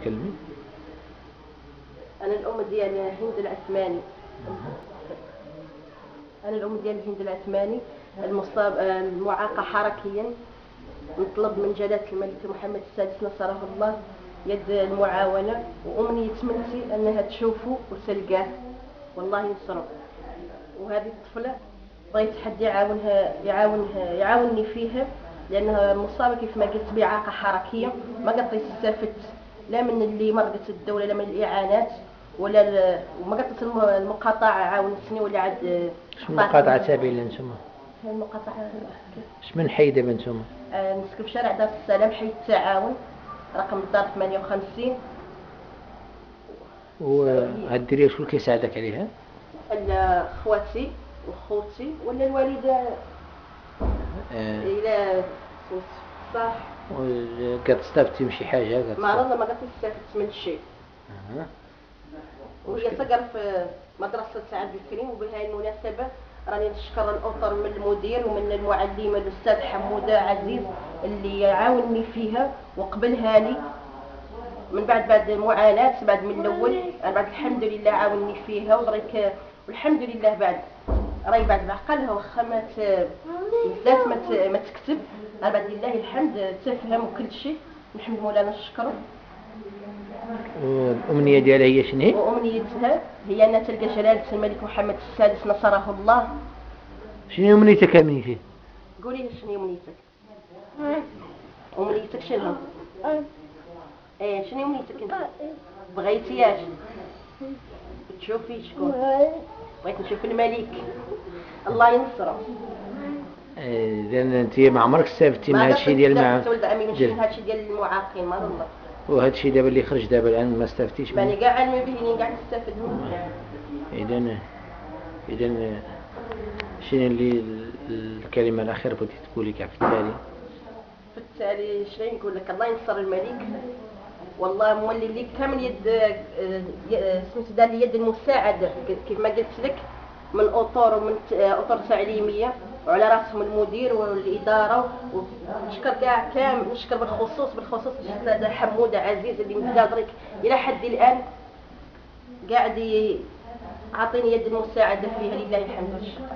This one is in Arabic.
تكلمي. أنا الأم ديال هند العثماني. أنا الأم ديال هند العثماني المعاقة حركيا. نطلب من جلالة الملك محمد السادس نصره الله يد المعاونة، وأمنية بنتي أنها تشوفه وتلقاه والله ينصره. وهذه الطفلة بغيت حد يعاونني فيها، لأنها مصابة كيف ما قلت بإعاقة حركية، ما قد استفدت لا من اللي مرقت الدولة لا من الإعانات وما قد المقاطعة عاونتني ولا عاد. شنو المقاطعة سبيل انتم؟ المقاطعة شمن حي دابا انتم؟ نسكن في شارع دار السلام، حي التعاون، رقم الدار 58. وهاد الدريه شكون كيساعدك عليها؟ خواتي وخوتي ولا الوالده. الى صح. كتستافدتي من شي حاجه؟ ما راه ما كنستافدش من شيء. وهي تقرا في مدرسه عبد الكريم، وبهذه المناسبه راني نشكر الاطر من المدير ومن المعلمه الاستاذ حموده عزيز اللي عاونني فيها وقبلها لي من بعد معاناه، بعد من الاول، بعد الحمد لله عاونني فيها ودرك والحمد لله. راهي بعد بعقلها واخا بزاف ما تكتب، بعد لله الحمد تفهم وكل شيء، نحمد مولانا نشكره. والأمنية ديالها هي شنو هي؟ وأمنيتها هي أنها تلقى جلالة الملك محمد السادس نصره الله. شنو أمنيتك أمنيتي؟ قولي لي شنو أمنيتك؟ أمنيتك شنو؟ شنو أمنيتك أنت؟ بغيتي اش؟ تشوفي شكون؟ بغيت نشوف الملك الله ينصره. لأن أنت ما عمرك استفدتي من هادشي ديال هادشي ديال المعاقين ما الله. وهادشي دابا اللي خرج دابا الآن ما استفدتيش منه؟ يعني كاع علمي به قاعد نستافد منه. إذن شنو اللي الكلمة الأخيرة بغيتي تقولي كاع في التالي؟ شنو نقول لك؟ الله ينصر الملك، والله مولي لي كامل يد سميتو دار لي يد المساعدة كيف ما قلت لك، من أطر ومن أطر تعليمية، وعلى راسهم المدير والإدارة. ونشكر كاع كامل، نشكر بالخصوص الأستاذ حمودة عزيز اللي مقادرك إلى حد الآن قاعد يعطيني يد المساعدة فيها، لله الحمد والشكر.